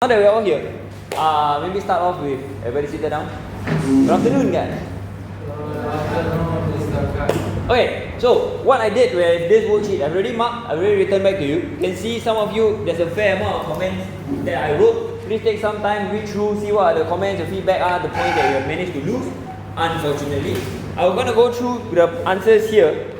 Now that we're all here, maybe start off with everybody sit down. Good afternoon, guys. Okay, so what I did with this worksheet, I've already marked, I've already written back to you. You can see some of you, there's a fair amount of comments that I wrote. Please take some time, read through, see what are the comments, the feedback are, the points that you have managed to lose. Unfortunately, I'm going to go through the answers here.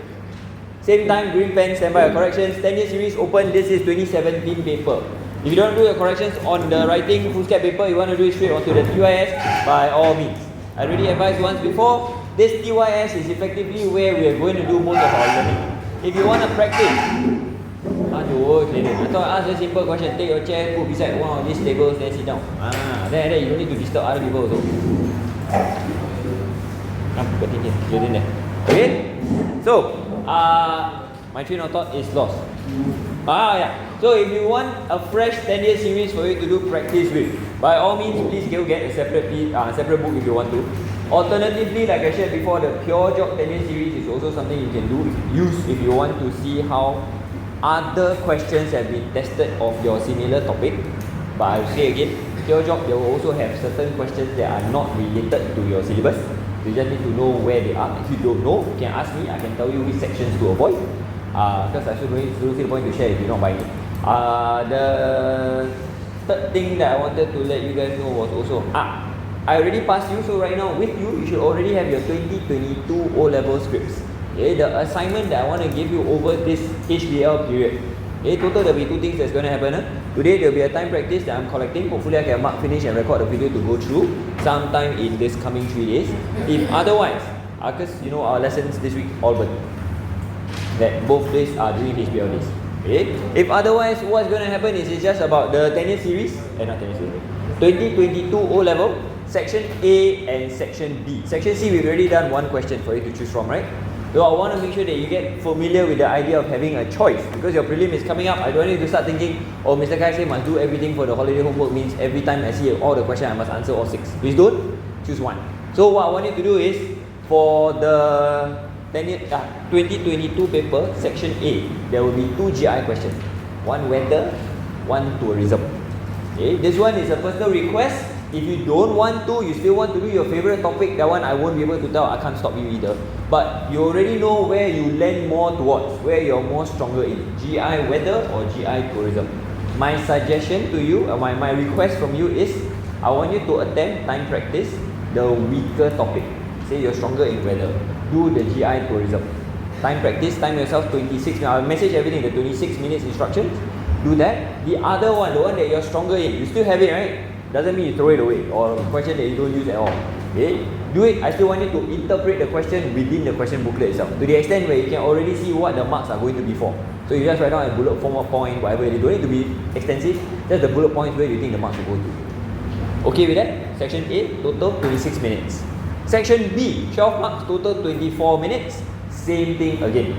Same time, green pen, standby your corrections. 10-year series open, this is 2017 paper. If you don't do your corrections on the writing foolscap paper, you want to do it straight onto the TYS, by all means. I already advised once before, this TYS is effectively where we are going to do most of our learning. If you want to practice, I thought I asked a simple question, take your chair, put beside one of these tables, then sit down. Then you don't need to disturb other people also. Come, continue, you're in there. Okay? So, my train of thought is lost. So if you want a fresh 10-year series for you to do practice with, by all means, please go get a separate book if you want to. Alternatively, like I shared before, the Pure Job 10-year series is also something you can use if you want to see how other questions have been tested of your similar topic. But I'll say again, Pure Job, they will also have certain questions that are not related to your syllabus. You just need to know where they are. If you don't know, you can ask me, I can tell you which sections to avoid. Because I should don't see the point to share if you're not buying it. The third thing that I wanted to let you guys know was also, I already passed you, so right now with you, you should already have your 2022 O-level scripts. Okay, the assignment that I want to give you over this HBL period. Okay, total there will be two things that's going to happen. Today there will be a time practice that I'm collecting. Hopefully I can mark, finish and record the video to go through sometime in this coming 3 days. If otherwise, because you know our lessons this week all but that both days are during HBL days. Okay? If otherwise, what's going to happen is it's just about the 10-year series, not 10-year series, 2022 O-level, Section A and Section B. Section C, we've already done one question for you to choose from, right? So I want to make sure that you get familiar with the idea of having a choice. Because your prelim is coming up, I don't want you to start thinking, oh, Mr. Kai say must do everything for the holiday homework means every time I see all the questions I must answer all 6. Please don't, choose one. So what I want you to do is, for the 2022 paper, Section A, there will be 2 GI questions. One weather, one tourism. Okay, this one is a personal request. If you don't want to, you still want to do your favorite topic, that one I won't be able to tell, I can't stop you either. But you already know where you lean more towards, where you're more stronger in, GI weather or GI tourism. My suggestion to you, my request from you is, I want you to attempt time practice, the weaker topic. Say you're stronger in weather, do the GI tourism. Time practice, time yourself 26 minutes. I'll message everything, the 26 minutes instructions. Do that. The other one, the one that you're stronger in, you still have it, right? Doesn't mean you throw it away or a question that you don't use at all. Okay? Do it. I still want you to interpret the question within the question booklet itself, to the extent where you can already see what the marks are going to be for. So you just write down a bullet form of point, whatever it is. Don't need to be extensive. Just the bullet points where you think the marks will go to. Okay with that? Section A, total 26 minutes. Section B, 12 marks, total 24 minutes. Same thing again.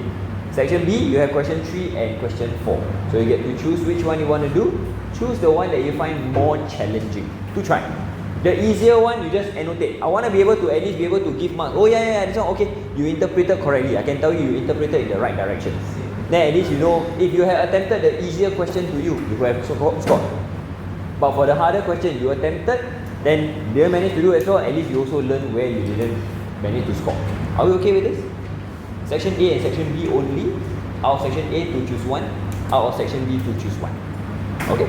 Section B, you have question 3 and question 4. So you get to choose which one you want to do. Choose the one that you find more challenging to try. The easier one, you just annotate. I want to be able to at least be able to give marks. Oh yeah, this one, okay. You interpreted correctly. I can tell you interpreted in the right direction. Then at least you know, if you have attempted the easier question to you, you have scored. But for the harder question you attempted, then they managed to do as well, at least you also learn where you didn't manage to score. Are we okay with this? Section A and Section B only. Out of Section A to choose one, out of Section B to choose one. Okay?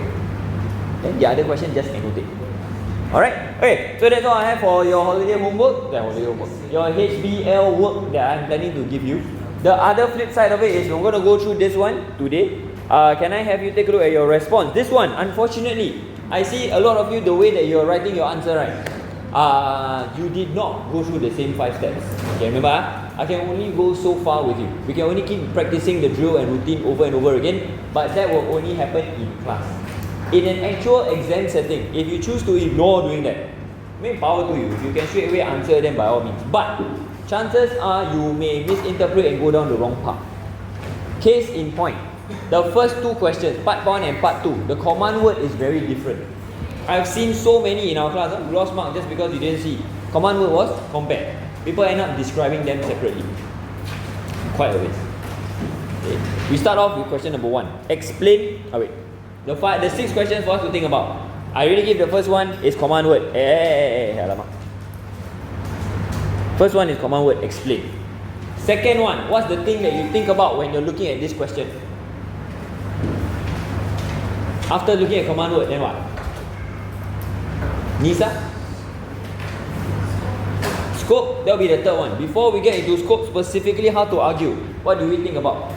Then the other question just annotate. Alright? Okay, so that's all I have for your holiday homework. Your HBL work that I'm planning to give you. The other flip side of it is we're going to go through this one today. Can I have you take a look at your response? This one, unfortunately, I see a lot of you, the way that you're writing your answer, right? You did not go through the same 5 steps. Okay, remember, I can only go so far with you. We can only keep practicing the drill and routine over and over again, but that will only happen in class. In an actual exam setting, if you choose to ignore doing that, power to you. If you can straight away answer them, by all means. But chances are you may misinterpret and go down the wrong path. Case in point, the first 2 questions, part 1 and part 2, the command word is very different. I've seen so many in our class, you lost mark just because you didn't see. Command word was compare. People end up describing them separately. Quite a waste. Okay. We start off with question number 1. Explain. The 6 questions for us to think about. I already give the first one is command word. Alamak. First one is command word, explain. Second one, what's the thing that you think about when you're looking at this question? After looking at command word, then what? Nisa? Scope, that will be the third one. Before we get into scope, specifically how to argue, what do we think about?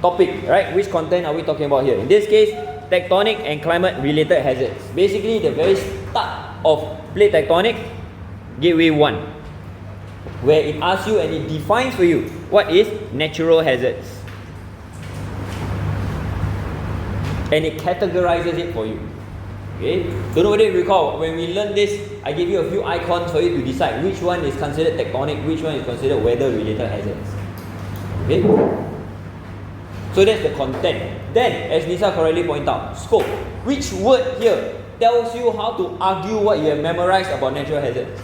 Topic, right? Which content are we talking about here? In this case, tectonic and climate related hazards. Basically, the very start of plate tectonic, gateway 1, where it asks you and it defines for you what is natural hazards. And it categorizes it for you. Okay? Don't know whether you recall, when we learned this, I gave you a few icons for you to decide which one is considered tectonic, which one is considered weather related hazards. Okay? So that's the content. Then, as Nisa correctly pointed out, scope. Which word here tells you how to argue what you have memorized about natural hazards?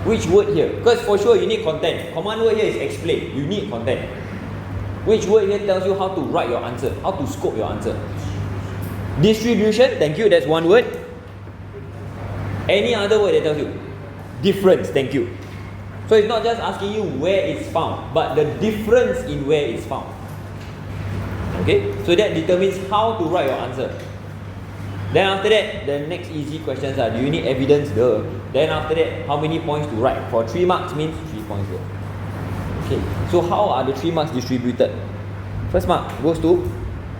Which word here? Because for sure you need content. Command word here is explain. You need content. Which word here tells you how to write your answer, how to scope your answer? Distribution, thank you, that's one word. Any other word that tells you? Difference, thank you. So it's not just asking you where it's found, but the difference in where it's found. Okay, so that determines how to write your answer. Then after that, the next easy questions are, do you need evidence? Duh. Then after that, how many points to write? For 3 marks means 3 points there. Okay, so how are the 3 marks distributed? First mark goes to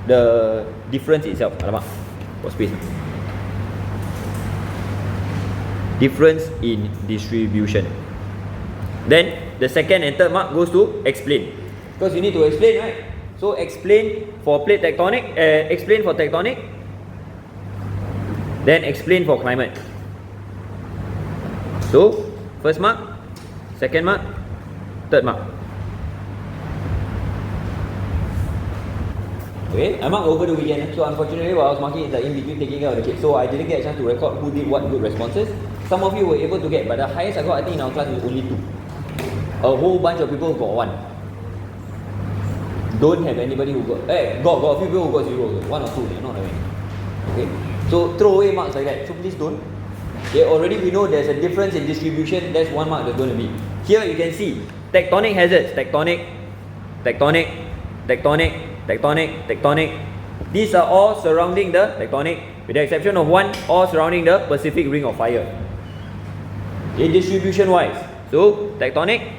the difference itself. Alamak, what space? Difference in distribution. Then the second and third mark goes to explain, because you need to explain, right? So explain for plate tectonic, explain for tectonic, then explain for climate. So first mark, second mark, third mark. Okay, I marked over the weekend. So unfortunately, while I was marking, it's like in between taking care of the kids, so I didn't get a chance to record who did what good responses. Some of you were able to get, but the highest I got, I think in our class was only 2. A whole bunch of people got 1. Don't have anybody who got, got a few people who got 0, 1 or 2, not that many. Okay, so throw away marks like that. So please don't. Okay, already we know there's a difference in distribution. That's 1 mark that's going to be. Here you can see tectonic hazards, tectonic, tectonic, tectonic, tectonic, tectonic. These are all surrounding the tectonic, with the exception of 1, all surrounding the Pacific Ring of Fire. In distribution wise, so tectonic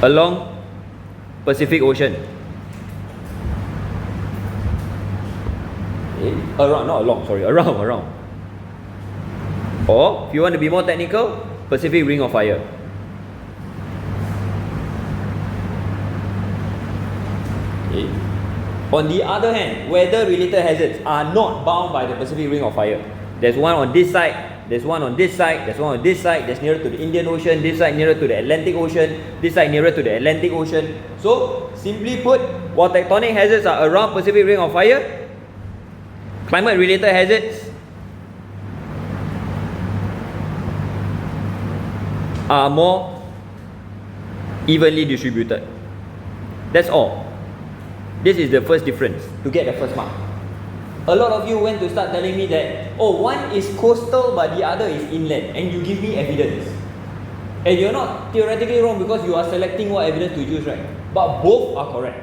along Pacific Ocean. Okay. Around, not along, sorry, around. Or if you want to be more technical, Pacific Ring of Fire. Okay. On the other hand, weather related hazards are not bound by the Pacific Ring of Fire. There's one on this side, there's one on this side, there's one on this side, that's nearer to the Indian Ocean, this side nearer to the Atlantic Ocean, this side nearer to the Atlantic Ocean. So, simply put, while tectonic hazards are around Pacific Ring of Fire, climate related hazards are more evenly distributed. That's all. This is the first difference to get the first mark. A lot of you went to start telling me that, oh, one is coastal but the other is inland, and you give me evidence. And you're not theoretically wrong because you are selecting what evidence to use, right? But both are correct.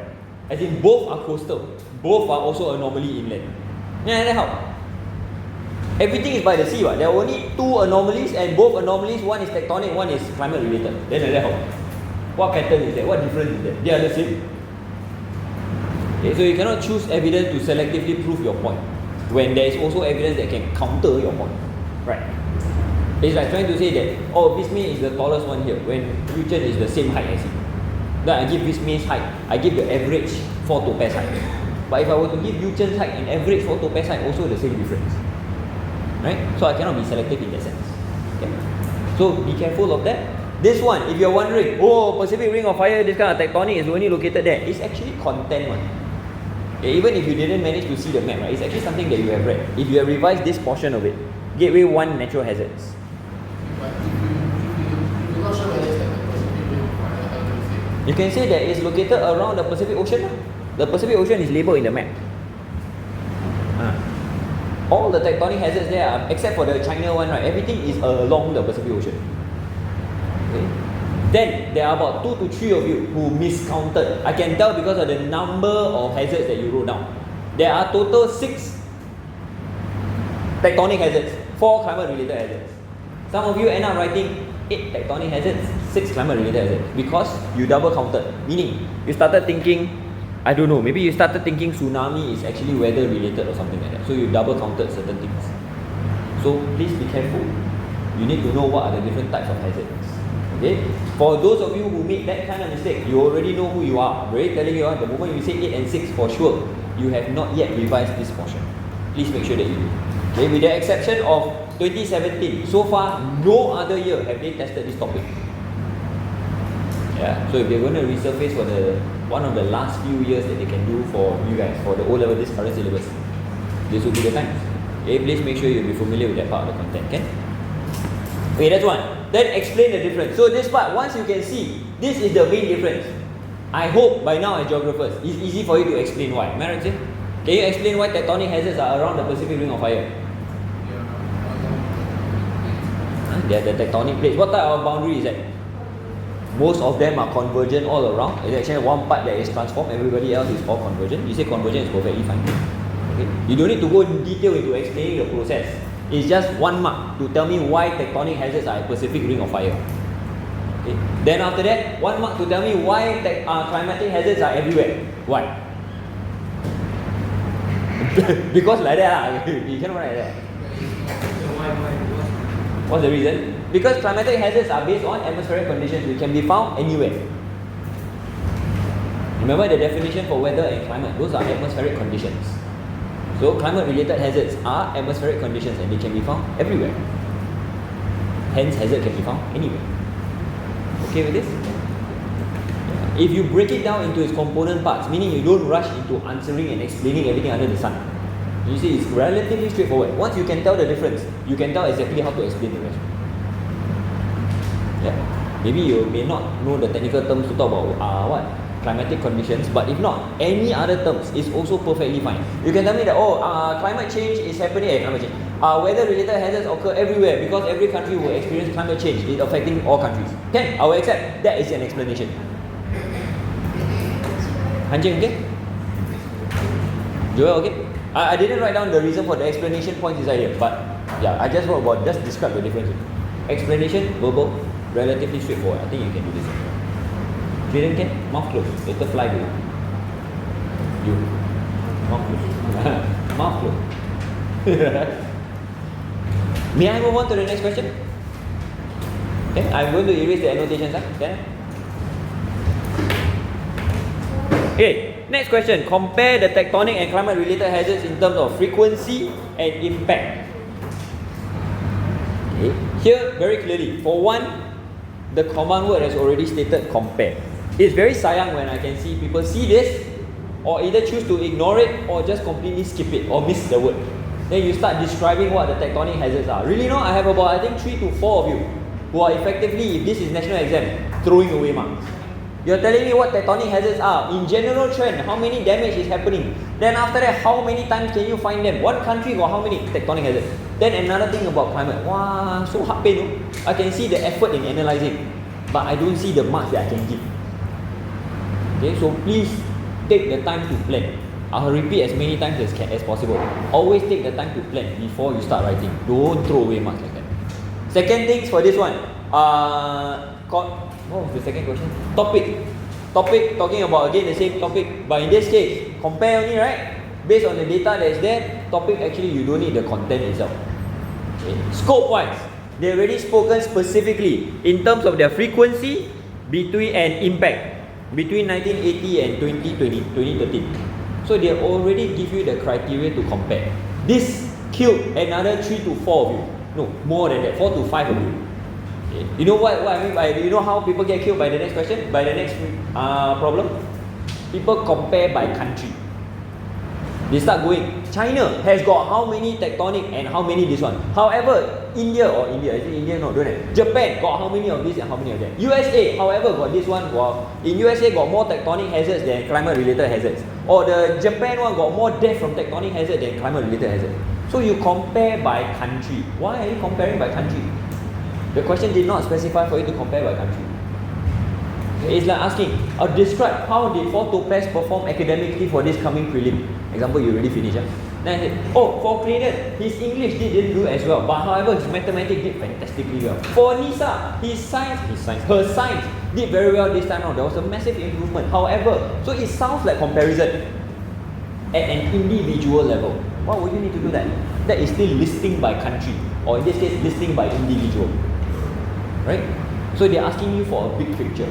As in, both are coastal. Both are also anomaly inland. Yeah, that how? Everything is by the sea, right? There are only 2 anomalies, and both anomalies, one is tectonic, one is climate related. Then like that how? What pattern is that? What difference is that? They are the same. Okay, so you cannot choose evidence to selectively prove your point when there is also evidence that can counter your point, right? It's like trying to say that, oh, Visme is the tallest one here when Yu Chen is the same height as him. Then I give Visme's height, I give the average 4 topaz height. But if I were to give Yu Chen's height and average 4 topaz height, also the same difference, right? So I cannot be selective in that sense. Okay? So be careful of that. This one, if you're wondering, oh, Pacific Ring of Fire, this kind of tectonic is only located there, it's actually content one. Okay, even if you didn't manage to see the map, right, it's actually something that you have read. If you have revised this portion of it, Gateway 1 natural hazards. But if you're not sure whether it's like the Pacific Ring of Fire, how do you say? You can say that it's located around the Pacific Ocean. The Pacific Ocean is labelled in the map. all the tectonic hazards there, except for the China one, right? Everything is along the Pacific Ocean. Okay? Then there are about 2 to 3 of you who miscounted. I can tell because of the number of hazards that you wrote down. There are total 6 tectonic hazards, 4 climate-related hazards. Some of you end up writing 8 tectonic hazards, 6 climate-related hazards because you double counted. Meaning, you started thinking, I don't know, maybe you started thinking tsunami is actually weather-related or something like that. So you double counted certain things. So please be careful. You need to know what are the different types of hazards. Okay? For those of you who made that kind of mistake, you already know who you are. I'm already telling you, the moment you say 8 and 6 for sure, you have not yet revised this portion. Please make sure that you do. Okay, with the exception of 2017, so far no other year have they tested this topic. Yeah, so if they're going to resurface for the one of the last few years that they can do for you guys for the O-level this current syllabus, this will be the time. Okay, please make sure you'll be familiar with that part of the content. Okay? Okay, that's one. Then explain the difference. So this part, once you can see, this is the main difference. I hope by now as geographers, it's easy for you to explain why. Am I right, sir? Can you explain why tectonic hazards are around the Pacific Ring of Fire? They are the tectonic plates. What type of boundary is that? Most of them are convergent all around. There's actually one part that is transformed. Everybody else is all convergent. You say convergent is perfectly fine. Okay? You don't need to go in detail into explaining the process. It's just one mark to tell me why tectonic hazards are a Pacific Ring of Fire. Okay? Then after that, one mark to tell me why climatic hazards are everywhere. Why? Because like that, you cannot write like that. What's the reason? Because climatic hazards are based on atmospheric conditions which can be found anywhere. Remember the definition for weather and climate, those are atmospheric conditions. So climate-related hazards are atmospheric conditions and they can be found everywhere. Hence, hazard can be found anywhere. Okay with this? If you break it down into its component parts, meaning you don't rush into answering and explaining everything under the sun, you see it's relatively straightforward. Once you can tell the difference, you can tell exactly how to explain the rest. Yeah. Maybe you may not know the technical terms to talk about what? Climatic conditions, but if not, any other terms is also perfectly fine. You can tell me that, climate change is happening, weather-related hazards occur everywhere because every country will experience climate change. It's affecting all countries. Okay, I will accept. That is an explanation. Hanjin, okay? Joel, okay? I didn't write down the reason for the explanation points inside here, but yeah, I just wrote about, just describe the difference. Explanation, verbal, relatively straightforward. I think you can do this. Didn't get? Mouth closed. Later fly dulu. You. Mouth closed. Mouth closed. May I move on to the next question? Okay, I'm going to erase the annotations. Okay. Okay, next question. Compare the tectonic and climate-related hazards in terms of frequency and impact. Okay. Here, very clearly, for one, the command word has already stated compare. It's very sayang when I can see people see this or either choose to ignore it or just completely skip it or miss the word. Then you start describing what the tectonic hazards are. Really no, I have about 3 to 4 of you who are effectively, if this is national exam, throwing away marks. You're telling me what tectonic hazards are. In general trend, how many damage is happening. Then after that, how many times can you find them? One country got how many tectonic hazards? Then another thing about climate. Wow, so hard pain. No? I can see the effort in analysing, but I don't see the marks that I can give. Okay, so please take the time to plan. I'll repeat as many times as possible. Always take the time to plan before you start writing. Don't throw away marks like that. Second things for this one. What was the second question? Topic, talking about again the same topic, but in this case, compare only, right? Based on the data that is there, topic actually you don't need the content itself. Okay. Scope wise, they already spoken specifically in terms of their frequency between and impact between 1980 and 2013. So they already give you the criteria to compare. This killed another 3 to 4 of you. No, more than that, 4 to 5 of you. Okay. You know what I mean by, you know how people get killed by the next question? By the next problem? People compare by country. They start going, China has got how many tectonic and how many this one. However, India, no, don't have. Japan got how many of this and how many of that. USA, however, got this one. Well, in USA got more tectonic hazards than climate-related hazards. Or the Japan one got more death from tectonic hazard than climate-related hazard. So you compare by country. Why are you comparing by country? The question did not specify for you to compare by country. It's like asking, describe how did 4 topaz perform academically for this coming prelim. Example, you already finished. Then I said, for Clayton, his English didn't do as well, but however, his mathematics did fantastically well. For Nisa, her science did very well this time around. There was a massive improvement. However, so it sounds like comparison at an individual level. Why would you need to do that? That is still listing by country, or in this case, listing by individual. Right? So they're asking you for a big picture.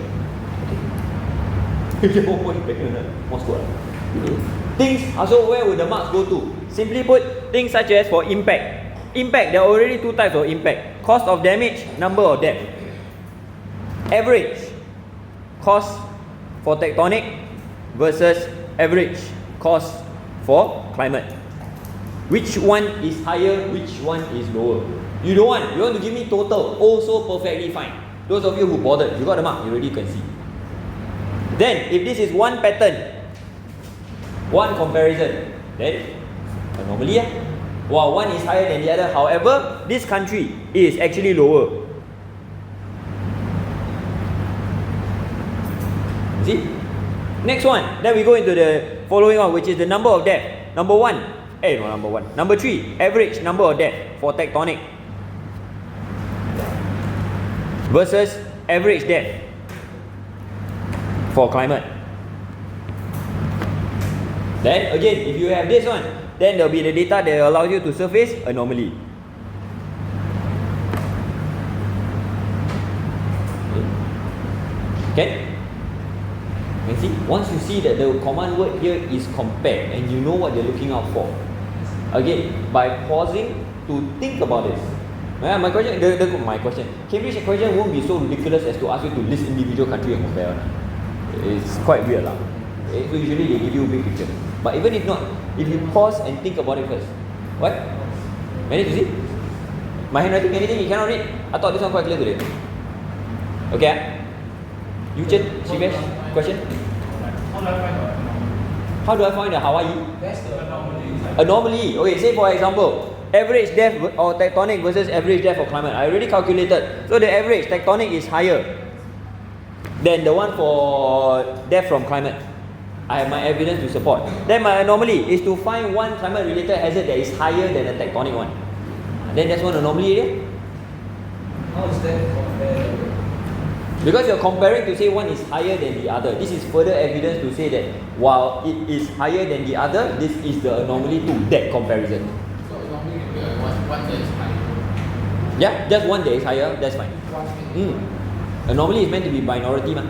Things, so where would the marks go to? Simply put, things such as for impact. Impact, there are already 2 types of impact. Cost of damage, number of death. Average, cost for tectonic versus average cost for climate. Which one is higher, which one is lower? You don't want, you want to give me total, also perfectly fine. Those of you who bothered, you got the mark, you already can see. Then, if this is one pattern, one comparison, then anomaly. Wow, one is higher than the other. However, this country is actually lower. See? Next one. Then we go into the following one, which is the number of death. Number 3, average number of death for tectonic versus average death for climate. Then again, if you have this one, then there will be the data that allows you to surface anomaly. Okay? You see, once you see that the command word here is compare and you know what you're looking out for. Again, by pausing to think about this. My question, Cambridge question won't be so ridiculous as to ask you to list individual country and compare. It's quite weird lah. So usually they give you a big picture. But even if not, if you pause and think about it first. What? Manage to see? My handwriting, anything you cannot read? I thought this one quite clear today. Okay? You Chen, Shivesh, question? How do I find the Hawaii? That's the anomaly. Anomaly. Okay, say for example, average depth or tectonic versus average depth for climate. I already calculated. So the average tectonic is higher than the one for depth from climate. I have my evidence to support. Then my anomaly is to find one climate related hazard that is higher than the tectonic one. Then that's one anomaly area. How is that compared? Because you're comparing to say one is higher than the other. This is further evidence to say that while it is higher than the other, this is the anomaly to that comparison. So anomaly one that is higher. Yeah, just one that is higher, that's fine. Anomaly is meant to be minority mah.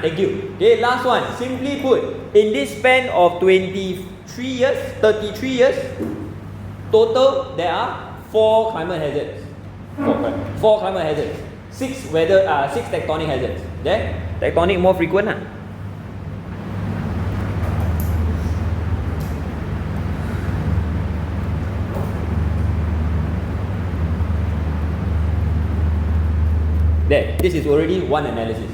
Thank you. Okay, last one. Simply put, in this span of 33 years, total there are 4 climate hazards. 4 climate hazards. 6 tectonic hazards. There, tectonic more frequent lah. There, this is already one analysis.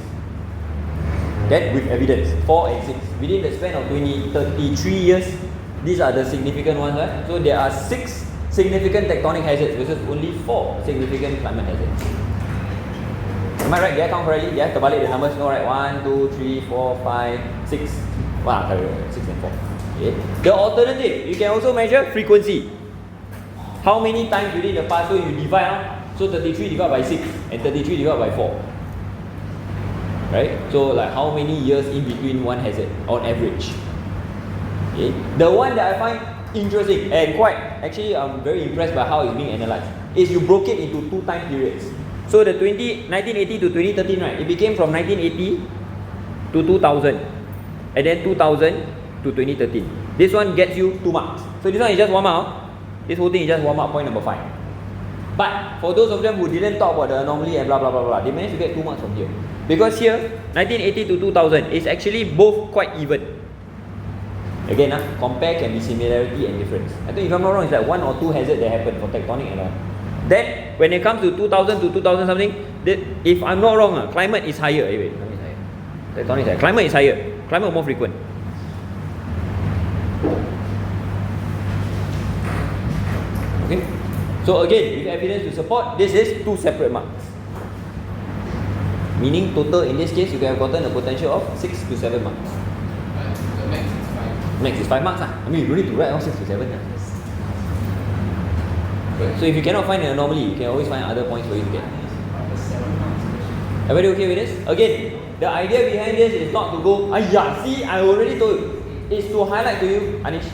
Okay, with evidence, 4 and 6. Within the span of 33 years, these are the significant ones, right? So there are 6 significant tectonic hazards versus only 4 significant climate hazards. Am I right? Did I count correctly? Did I terbalik the numbers? No, right? 1, 2, 3, 4, 5, 6. Wow, 6 and 4. Okay. The alternative, you can also measure frequency. How many times within the past? So you divide. So 33 divided by 6 and 33 divided by 4. Right? So like how many years in between one hazard on average? Okay. The one that I find interesting and actually I'm very impressed by how it's being analysed is you broke it into 2 time periods. So the 1980 to 2013, right? It became from 1980 to 2000 and then 2000 to 2013. This one gets you 2 marks. So this one is just 1 mark. This whole thing is just 1 mark, point number 5. But for those of them who didn't talk about the anomaly and blah blah blah blah, they managed to get 2 marks from here. Because here, 1980 to 2000 is actually both quite even. Again, compare can be similarity and difference. I think if I'm not wrong, it's like 1 or 2 hazards that happen for tectonic and all. Then, when it comes to 2000 to 2000 something, if I'm not wrong, climate is higher. Wait, climate is higher. Tectonic is higher. Climate is higher. Climate more frequent. Okay. So again, with evidence to support, this is 2 separate marks. Meaning total in this case, you can have gotten a potential of 6 to 7 marks. The max is 5. Max is 5 marks. I mean, you don't need to write all 6 to 7. So if you cannot find an anomaly, you can always find other points for you to get. Everybody okay with this? Again, the idea behind this is not to go, see, I already told you. It's to highlight to you, Anish,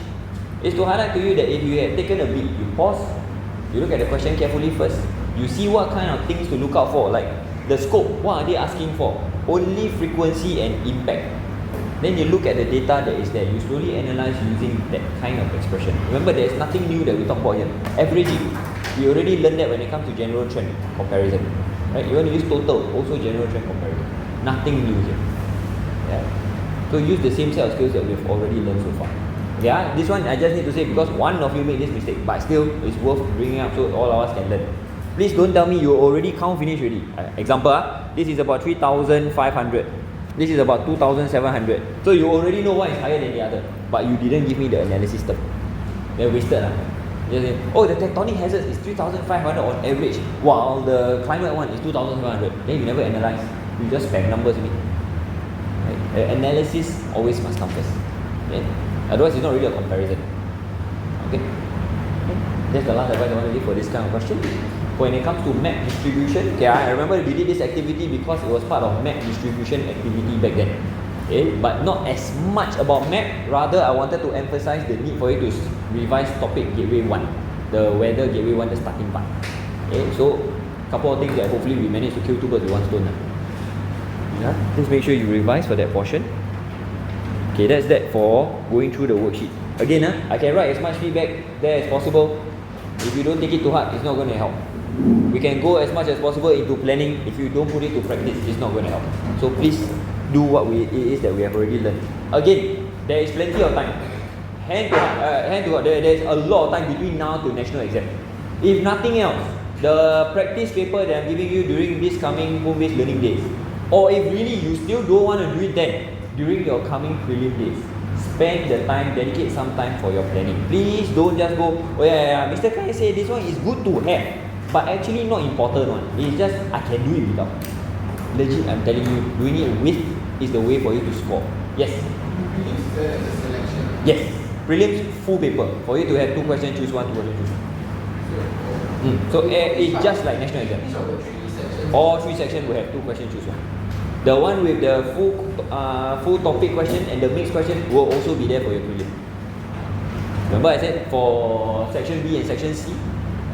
it's to highlight to you that if you have taken a beat, you pause, you look at the question carefully first, you see what kind of things to look out for, like the scope, what are they asking for? Only frequency and impact. Then you look at the data that is there, you slowly analyze using that kind of expression. Remember, there is nothing new that we talk about here. Averaging, we already learned that when it comes to general trend comparison. Right? You want to use total, also general trend comparison. Nothing new here. Yeah. So use the same set of skills that we have already learned so far. Yeah, this one I just need to say because one of you made this mistake, but still it's worth bringing up so all of us can learn. Please don't tell me you already count finish already. Example, this is about 3,500. This is about 2,700. So you already know what is higher than the other, but you didn't give me the analysis term. They're wasted. Just say, the tectonic hazards is 3,500 on average, while the climate one is 2,700. Then you never analyze. You just spam numbers with it. Right? Analysis always must come first. Okay? Otherwise, it's not really a comparison. Okay? That's the last advice I want to give for this kind of question. When it comes to map distribution, okay, I remember we did this activity because it was part of map distribution activity back then. Okay, but not as much about map. Rather, I wanted to emphasize the need for you to revise topic gateway 1, the weather gateway 1, the starting part. Okay, so couple of things that hopefully we managed to kill 2 birds with 1 stone. Yeah, just make sure you revise for that portion. Okay, that's that for going through the worksheet. Again, I can write as much feedback there as possible. If you don't take it to heart, it's not going to help. We can go as much as possible into planning. If you don't put it to practice, it's not going to help. So please do what it is that we have already learned. Again, there is plenty of time. Hand to heart, there is a lot of time between now to national exam. If nothing else, the practice paper that I'm giving you during this coming home-based learning days, or if really you still don't want to do it then, during your coming prelim days, spend the time, dedicate some time for your planning. Please don't just go, Mr. Kai said this one is good to have, but actually not important one. It's just, I can do it without. Legit, I'm telling you, doing it with is the way for you to score. Yes? Prelims the selection. Yes. Prelims, full paper. For you to have 2 questions, choose 1, 2 questions, choose 1. So it's just like national exam. Each of the 3 sections. All 3 sections will have 2 questions, choose 1. The one with the full topic question and the mixed question will also be there for your prelim. Remember I said for section B and section C,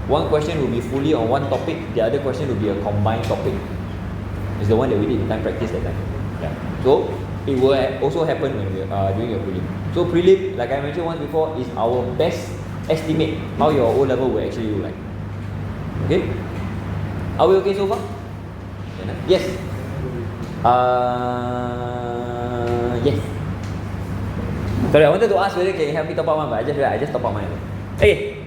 one question will be fully on one topic, the other question will be a combined topic. It's the one that we did in time practice that time. Yeah. So it will also happen when we during your prelim. So prelim, like I mentioned once before, is our best estimate how your O-level will actually look like. Okay? Are we okay so far? Yes. Yes. Sorry, I wanted to ask whether can you help me top up one, but I just top up mine. Okay.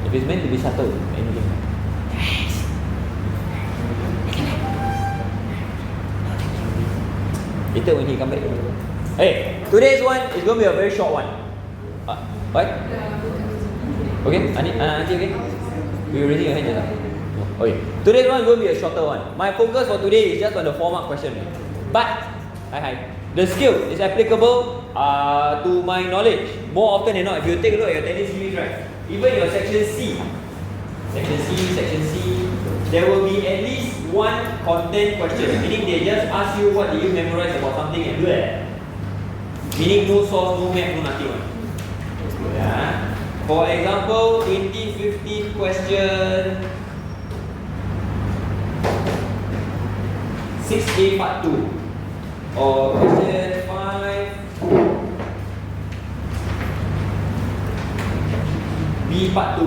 If it's meant to be subtle, anything. Later when he come back. Hey, today's one is going to be a very short one. What? Okay, Auntie, okay? You're raising your hand just now. Okay. Today's one is going to be a shorter one. My focus for today is just on the 4-mark question. But, the skill is applicable to my knowledge more often than not. If you take a look at your tennis series, right? Even your section C, there will be at least one content question. Meaning they just ask you what did you memorize about something and do that. Meaning no source, no map, no nothing. Yeah. For example, 2015 question 6A part 2 or question 5 B part 2.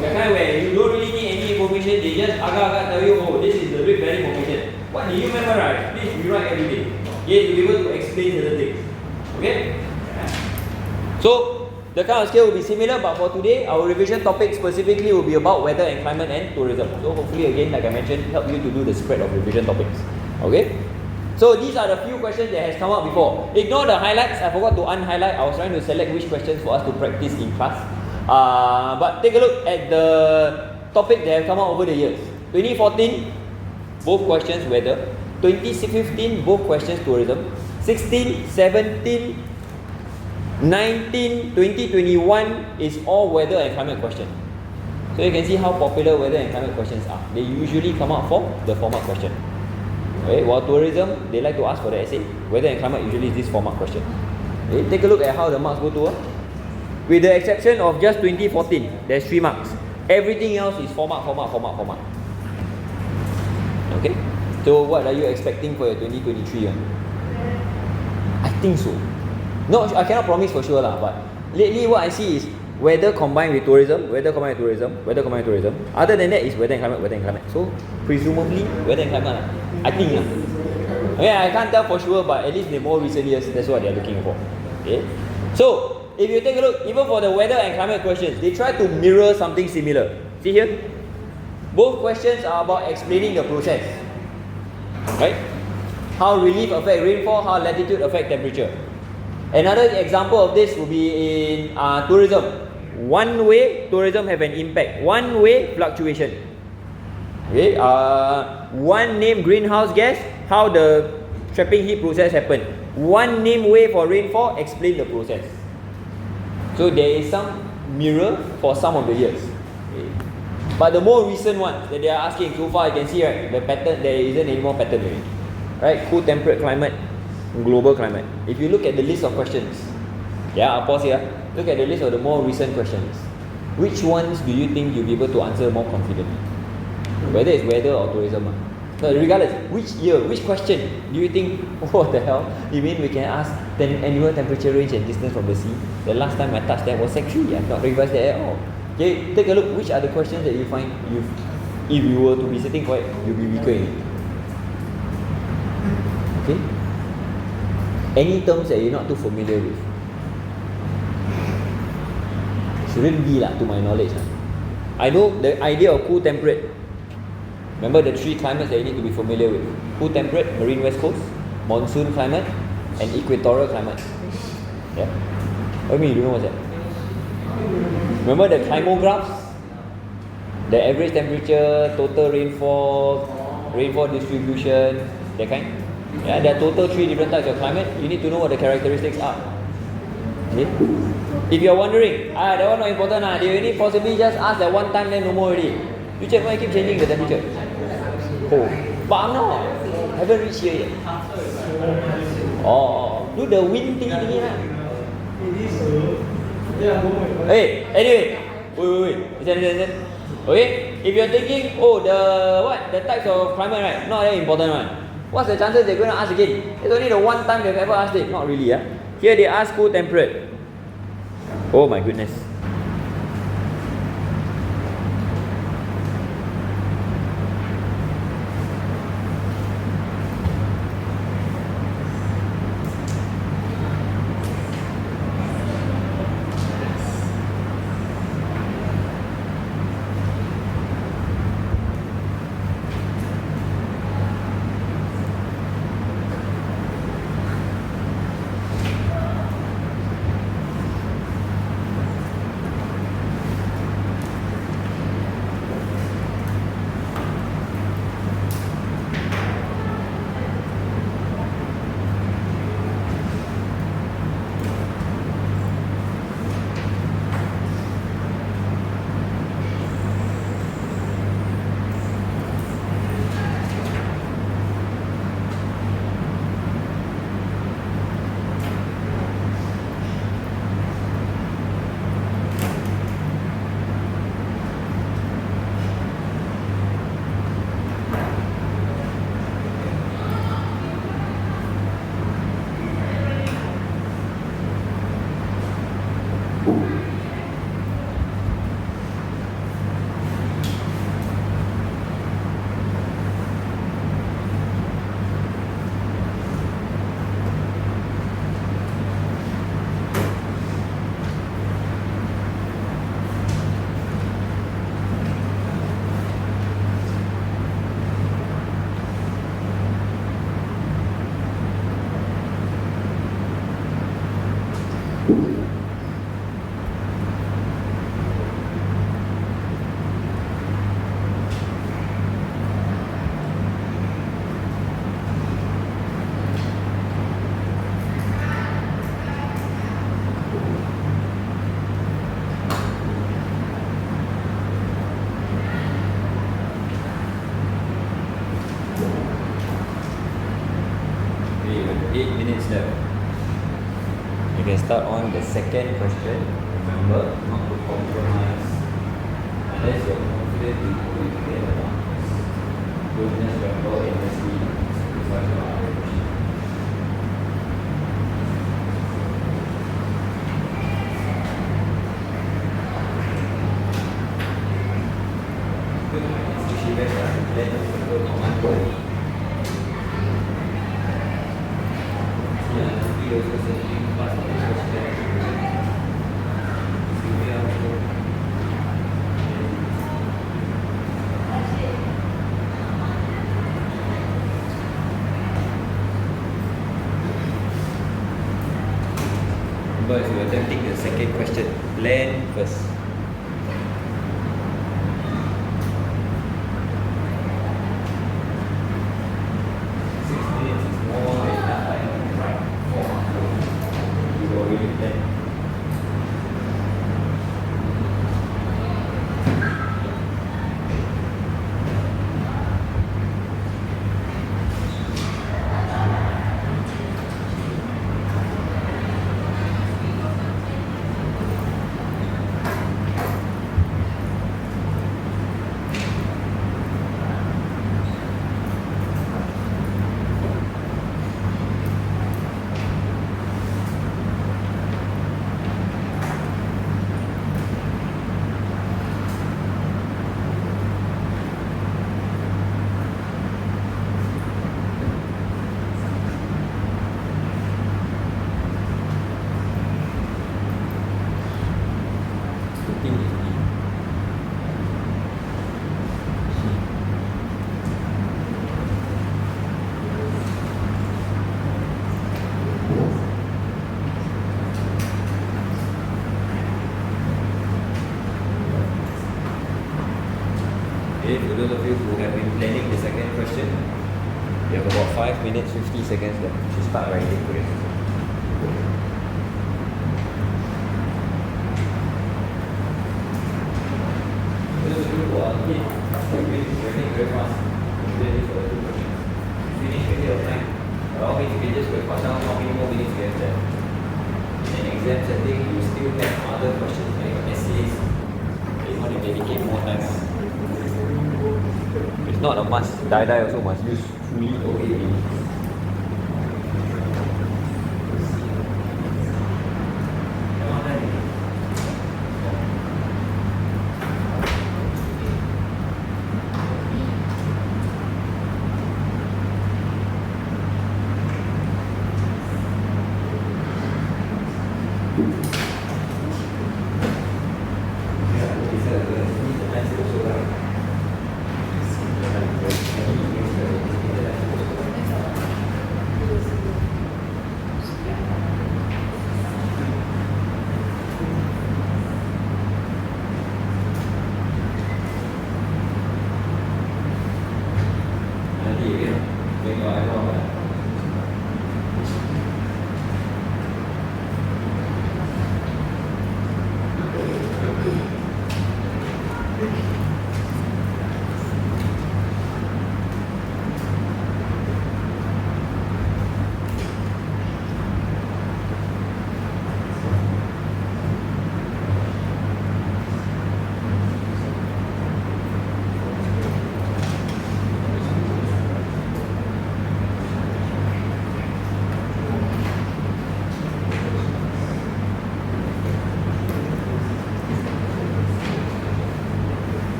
The kind where you don't really need any information, they just agak-agak tell you, oh, this is the Rift Valley Formation. What do you memorize? Please rewrite every day. Okay, to be able to explain certain things. Okay? So, the kind of scale will be similar, but for today, our revision topic specifically will be about weather and climate and tourism. So, hopefully, again, like I mentioned, help you to do the spread of revision topics. Okay? So, these are the few questions that has come up before. Ignore the highlights. I forgot to unhighlight. I was trying to select which questions for us to practice in class. But take a look at the topic that have come out over the years. 2014, both questions weather. 2015, both questions tourism. 16, 17, 19, 2021 is all weather and climate questions. So you can see how popular weather and climate questions are. They usually come out for the format question. Okay, while tourism, they like to ask for the essay. Weather and climate usually is this format question. Okay, take a look at how the marks go to. With the exception of just 2014, there's 3 marks. Everything else is format. Okay? So what are you expecting for your 2023 one? I think so. No, I cannot promise for sure lah, but lately what I see is weather combined with tourism. Other than that is weather and climate. So presumably weather and climate lah. I think lah. Okay, I can't tell for sure, but at least in the more recent years, that's what they're looking for. Okay? So, if you take a look, even for the weather and climate questions, they try to mirror something similar. See here? Both questions are about explaining the process. Right? How relief affect rainfall, how latitude affect temperature. Another example of this will be in tourism. One way tourism have an impact. One way fluctuation. Okay? One name greenhouse gas, how the trapping heat process happen. One name way for rainfall, explain the process. So there is some mirror for some of the years. Okay. But the more recent ones that they are asking, so far you can see, right, the pattern, there isn't any more pattern already. Right? Cool temperate climate, global climate. If you look at the list of questions, I'll pause here. Look at the list of the more recent questions. Which ones do you think you'll be able to answer more confidently? Whether it's weather or tourism. No, regardless, which year, which question do you think, what the hell, you mean we can ask the annual temperature range and distance from the sea? The last time I touched that was Sec 3. I've not revised that at all. Okay, take a look, which are the questions that you find, if you were to be sitting for it, you'll be weaker in it. Okay? Any terms that you're not too familiar with? Shouldn't be lah, to my knowledge. I know the idea of cool temperate. Remember the 3 climates that you need to be familiar with. Cool temperate, marine west coast, monsoon climate, and equatorial climate. Yeah? What do you mean, you don't know what's that? Remember the climographs? The average temperature, total rainfall distribution, that kind? Yeah, there are total 3 different types of climate. You need to know what the characteristics are. Okay? If you're wondering, that one not important they only possibly just ask that one time, then no more already. You check why I keep changing the temperature. Oh, but I'm not. Haven't reached here yet. Do the wind thingy lah. Hey, anyway, wait. Listen. Okay, if you're thinking, the types of climate, right? Not that important one. What's the chances they're going to ask again? It's only the one time they've ever asked it. Not really, Here they ask cool temperate. Oh my goodness. 8 minutes left. You can start on the second question. Remember, not to compromise. Unless you're confident you will get the marks. Don't just remember endlessly because you are average. Especially when you are plan to follow command. But if you are attempting the second question, plan first. Okay, for those of you who have been planning the second question, you have about 5 minutes 50 seconds left. You should start writing for it. For those of you who are writing very fast, ready for the two questions. Finish plenty of time. Allow me to get just quick fast down how many more minutes we have left. In an exam setting, you still have other questions like essays. You want to dedicate more time. It's not a must. Die also must use fully OLevel.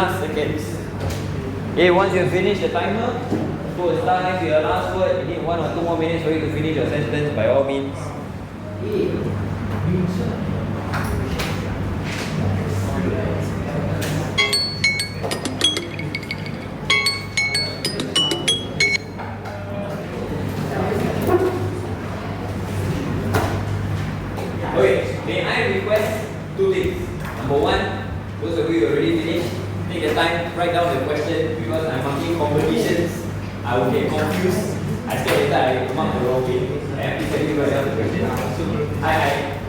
last seconds. Okay, once you finish the timer, so it's time to your last word. You need 1 or 2 more minutes for you to finish your sentence by all means. Okay, may I request 2 things. Number 1, those of you who already finished, take the time, write down the question because I'm marking competitions. I will get confused. I scared later I mark the wrong way. I have to tell you write down the question.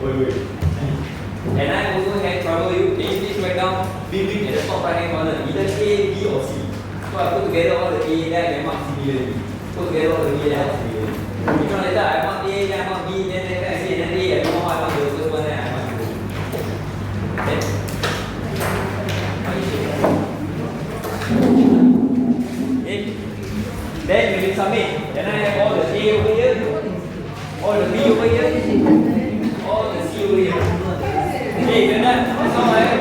Wait. And I also had trouble you. Can you please write down building at the top right hand corner, either A, B or C. So I put together all the A, then I mark similarly. Put together all the A, then I mark similarly. If not later I mark A, then I mark B, then later I say then A, I don't know how I mark the first one, then I mark the second. Okay? Then when you submit, then I have all the A over here, all the B over here, all the C over here. Okay, you're done. That's all I have.